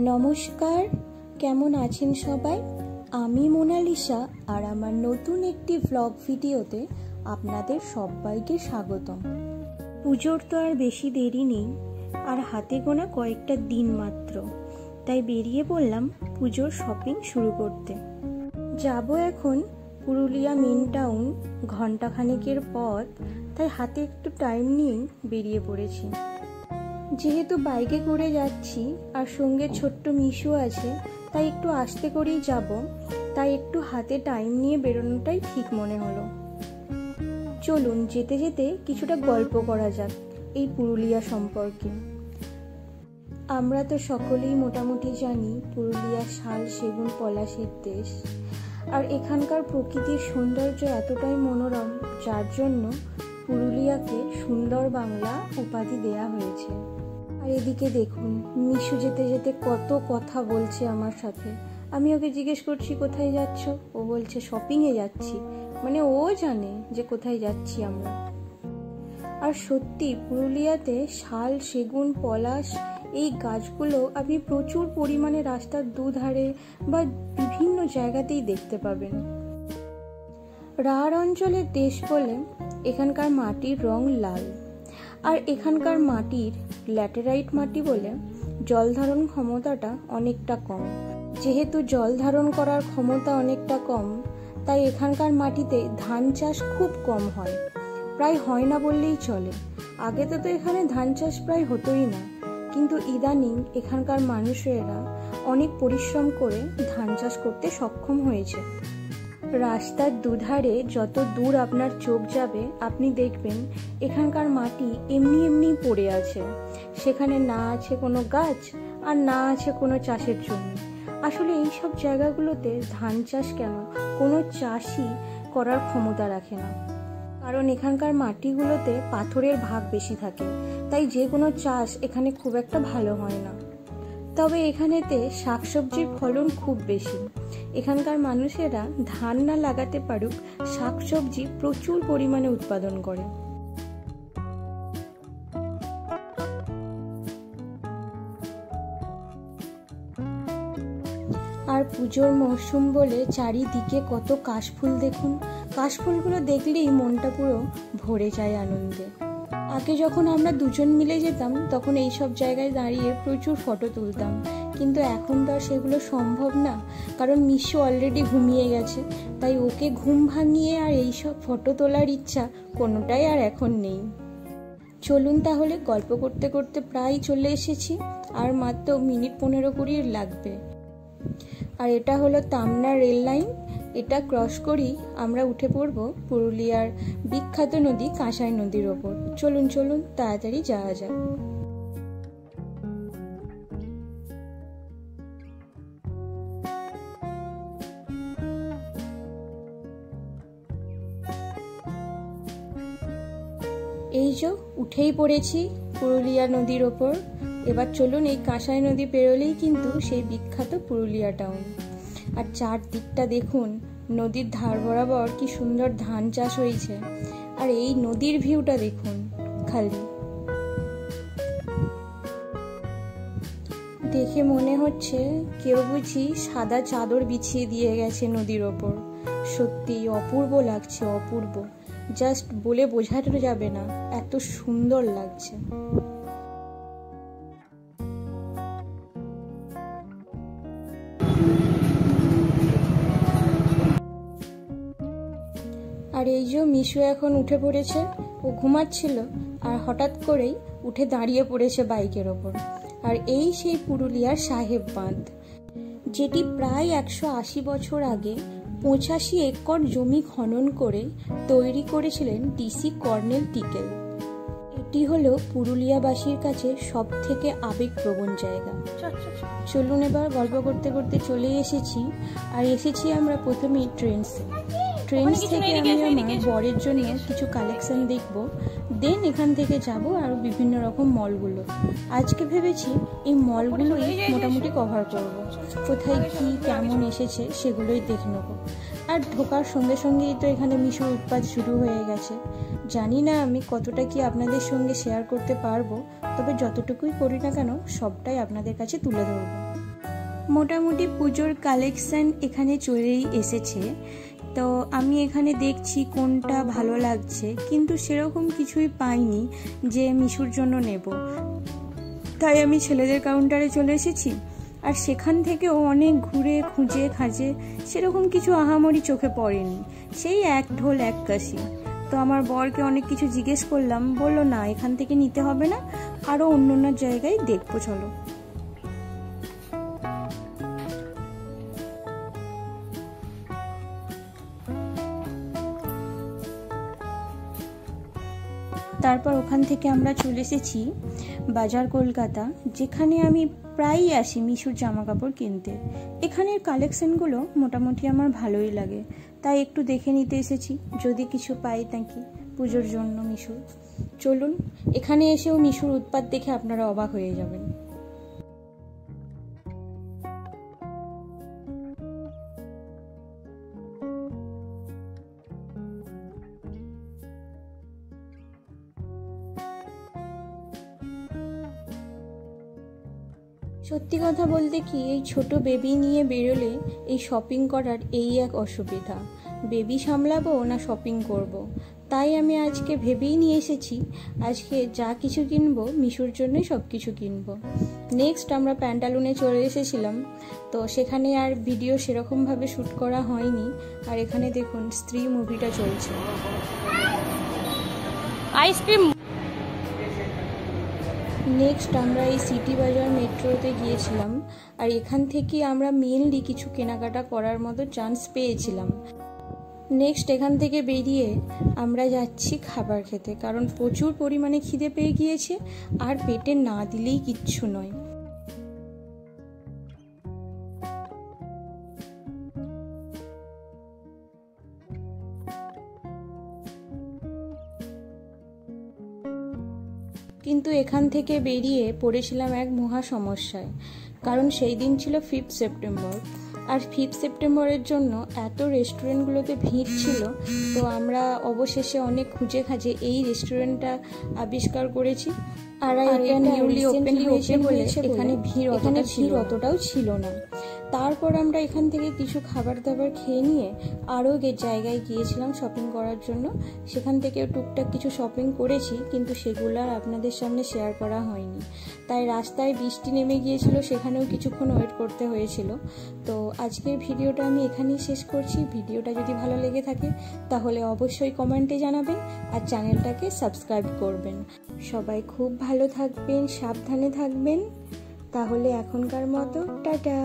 নমস্কার, কেমন আছেন সবাই? আমি মোনালিসা আর আমার নতুন একটি ভ্লগ ভিডিওতে আপনাদের সবাইকে স্বাগতম। পুজোর তো আর বেশি দেরি নেই, আর হাতে গোনা কয়েকটা দিন মাত্র, তাই বেরিয়ে পড়লাম পুজোর শপিং শুরু করতে। যাব এখন পুরুলিয়া মেন টাউন, ঘন্টাখানেকের পথ, তাই হাতে একটু টাইম নিয়ে বেরিয়ে পড়েছি। যেহেতু বাইকে করে যাচ্ছি আর সঙ্গে ছোট্ট মিশু আছে, তাই একটু আস্তে করেই যাব, তাই একটু হাতে টাইম নিয়ে বেরোনোটাই ঠিক মনে হলো। চলুন যেতে যেতে কিছুটা গল্প করা যাক এই পুরুলিয়া সম্পর্কে। আমরা তো সকলেই মোটামুটি জানি পুরুলিয়া শাল, সেগুন, পলাশের দেশ, আর এখানকার প্রকৃতির সৌন্দর্য এতটাই মনোরম, যার জন্য পুরুলিয়াকে সুন্দর বাংলা উপাধি দেয়া হয়েছে। আর এদিকে দেখুন, মিশু যেতে যেতে কত কথা বলছে আমার সাথে। আমি ওকে জিজ্ঞেস করছি কোথায় যাচ্ছ, ও বলছে শপিংয়ে যাচ্ছি, মানে ও জানে যে কোথায় যাচ্ছি আমরা। আর সত্যি পুরুলিয়াতে শাল, সেগুন, পলাশ এই গাছগুলো আপনি প্রচুর পরিমাণে রাস্তার দুধারে বা বিভিন্ন জায়গাতেই দেখতে পাবেন। রাঢ় অঞ্চলের দেশ বলে এখানকার মাটির রং লাল, আর এখানকার মাটির ল্যাটেরাইট মাটি বলে জল ধারণ ক্ষমতাটা অনেকটা কম। যেহেতু জল ধারণ করার ক্ষমতা অনেকটা কম, তাই এখানকার মাটিতে ধান চাষ খুব কম হয়, প্রায় হয় না বললেই চলে। আগে তো এখানে ধান চাষ প্রায় হতোই না, কিন্তু ইদানিং এখানকার মানুষেরা অনেক পরিশ্রম করে ধান চাষ করতে সক্ষম হয়েছে। রাস্তার দুধারে যত দূর আপনার চোখ যাবে, আপনি দেখবেন এখানকার মাটি এমনি এমনি পড়ে আছে, সেখানে না আছে কোনো গাছ আর না আছে কোনো চাষের জমি। আসলে এই সব জায়গাগুলোতে ধান চাষ কেন, কোনো চাষই করার ক্ষমতা রাখে না, কারণ এখানকার মাটিগুলোতে পাথরের ভাগ বেশি থাকে, তাই যে কোনো চাষ এখানে খুব একটা ভালো হয় না। তবে এখানেতে শাকসবজির ফলন খুব বেশি। এখানকার মানুষেরা ধান না লাগাতে পারুক, শাকসবজি প্রচুর পরিমাণে উৎপাদন করে। আর পুজোর মরশুম বলে চারিদিকে কত কাশফুল দেখুন। কাশফুলগুলো দেখলেই মনটা পুরো ভরে যায় আনন্দে। আগে যখন আমরা দুজন মিলে যেতাম, তখন এই সব জায়গায় দাঁড়িয়ে প্রচুর ফটো তুলতাম, কিন্তু এখন তো আর সেগুলো সম্ভব না, কারণ মিশু অলরেডি ঘুমিয়ে গেছে, তাই ওকে ঘুম ভাঙিয়ে আর এইসব ফটো তোলার ইচ্ছা কোনোটাই আর এখন নেই। চলুন তাহলে, গল্প করতে করতে প্রায় চলে এসেছি, আর মাত্র মিনিট 15-20 লাগবে। আর এটা হলো তামনা রেল লাইন, এটা ক্রস করি আমরা উঠে পড়ব পুরুলিয়ার বিখ্যাত নদী কাঁসাই নদীর ওপর। চলুন চলুন তাড়াতাড়ি যাওয়া যাক। এই যে উঠেই পড়েছি পুরুলিয়া নদীর ওপর। এবার চলুন, এই কাঁসাই নদী পেরোলেই কিন্তু সেই বিখ্যাত পুরুলিয়া টাউন। আর চারদিকটা দেখুন, নদীর ধার বরাবর কি সুন্দর ধান চাষ হয়েছে, আর এই নদীর ভিউটা দেখুন খালি। দেখে মনে হচ্ছে কেউ বুঝি সাদা চাদর বিছিয়ে দিয়ে গেছে নদীর ওপর। সত্যি অপূর্ব লাগছে, অপূর্ব, জাস্ট বলে বোঝানো যাবে না, এত সুন্দর লাগছে। আর এই যে মিশু এখন উঠে পড়েছে, ও ঘুমাচ্ছিল আর হঠাৎ করেই উঠে দাঁড়িয়ে পড়েছে বাইকের ওপর। আর এই সেই পুরুলিয়ার সাহেব বাঁধ, যেটি প্রায় 180 বছর আগে 85 একর জমি খনন করে তৈরি করেছিলেন ডিসি কর্নেল টিকেল। এটি হলো পুরুলিয়াবাসীর কাছে সব থেকে আবেগপ্রবণ জায়গা। চলুন এবার গল্প করতে করতে চলে এসেছি, আর এসেছি আমরা প্রথমেই ট্রেন্সে। ট্রেন্ডস থেকে আমি আমার বরের জন্য কিছু কালেকশন দেখব, দেন এখান থেকে যাব আর বিভিন্ন রকম মলগুলো। আজকে ভেবেছি এই মলগুলোই মোটামুটি কভার করব, কোথায় কি কেমন এসেছে সেগুলোই দেখে নেবো। আর ঢোকার সঙ্গে সঙ্গেই তো এখানে মিশুর উৎপাত শুরু হয়ে গেছে। জানি না আমি কতটা কি আপনাদের সঙ্গে শেয়ার করতে পারবো, তবে যতটুকুই করি না কেন সবটাই আপনাদের কাছে তুলে ধরবো। মোটামুটি পুজোর কালেকশান এখানে চলেই এসেছে, তো আমি এখানে দেখছি কোনটা ভালো লাগছে, কিন্তু সেরকম কিছুই পাইনি যে মিশুর জন্য নেব। তাই আমি ছেলেদের কাউন্টারে চলে এসেছি, আর সেখান থেকেও অনেক ঘুরে খুঁজে খাজে সেরকম কিছু আহামরি চোখে পড়েনি, সেই এক ঢোল এক কাশি। তো আমার বরকে অনেক কিছু জিজ্ঞেস করলাম, বললো না এখান থেকে নিতে হবে না, আরও অন্য অন্য জায়গায় দেখবো চলো। তারপর ওখান থেকে আমরা চলে এসেছি বাজার কলকাতা, যেখানে আমি প্রায়ই আসি মিশুর জামা কাপড় কিনতে। এখানের কালেকশনগুলো মোটামুটি আমার ভালোই লাগে, তাই একটু দেখে নিতে এসেছি যদি কিছু পাই নাকি পুজোর জন্য মিশুর। চলুন, এখানে এসেও মিশুর উৎপাত দেখে আপনারা অবাক হয়ে যাবেন। সত্যি কথা বলতে কি, এই ছোট বেবি নিয়ে বেরোলে এই শপিং করার এই এক অসুবিধা, বেবি সামলাবো না শপিং করব। তাই আমি আজকে ভেবেই নিয়ে এসেছি আজকে যা কিছু কিনবো মিশুর জন্যই সব কিছু কিনবো। নেক্সট আমরা প্যান্টালুনে চলে এসেছিলাম, তো সেখানে আর ভিডিও সেরকমভাবে শ্যুট করা হয়নি। আর এখানে দেখুন স্ত্রী মুভিটা চলছে। আইসক্রিম। নেক্সট আমরা এই সিটি বাজার মেট্রোতে গিয়েছিলাম, আর এখান থেকে আমরা মেনলি কিছু কেনাকাটা করার মতো চান্স পেয়েছিলাম। নেক্সট এখান থেকে বেরিয়ে আমরা যাচ্ছি খাবার খেতে, কারণ প্রচুর পরিমাণে খিদে পেয়ে গিয়েছে, আর পেটে না দিলেই কিচ্ছু নয়। কিন্তু এখান থেকে বেরিয়ে পড়েছিলাম এক মহা সমস্যায়, কারণ সেই দিন ছিল 5 সেপ্টেম্বর, আর 5 সেপ্টেম্বরের জন্য এত রেস্টুরেন্টগুলোতে ভিড় ছিল। তো আমরা অবশেষে অনেক খুঁজে খাজে এই রেস্টুরেন্টটা আবিষ্কার করেছি, আর এটা নিউলি ওপেন হয়েছে বলে এখানে ভিড় অতটাও ছিল না। তারপর আমরা এখান থেকে কিছু খাবার দাবার খেয়ে নিয়ে আরও জায়গায় গিয়েছিলাম শপিং করার জন্য। সেখান থেকে টুকটাক কিছু শপিং করেছি, কিন্তু সেগুলো আর আপনাদের সামনে শেয়ার করা হয়নি। তাই রাস্তায় বৃষ্টি নেমে গিয়েছিল, সেখানেও কিছুক্ষণ ওয়েট করতে হয়েছিল। তো আজকের ভিডিওটা আমি এখানেই শেষ করছি। ভিডিওটা যদি ভালো লেগে থাকে তাহলে অবশ্যই কমেন্টে জানাবেন, আর চ্যানেলটাকে সাবস্ক্রাইব করবেন। সবাই খুব ভালো থাকবেন, সাবধানে থাকবেন। তাহলে এখনকার মতো টাটা।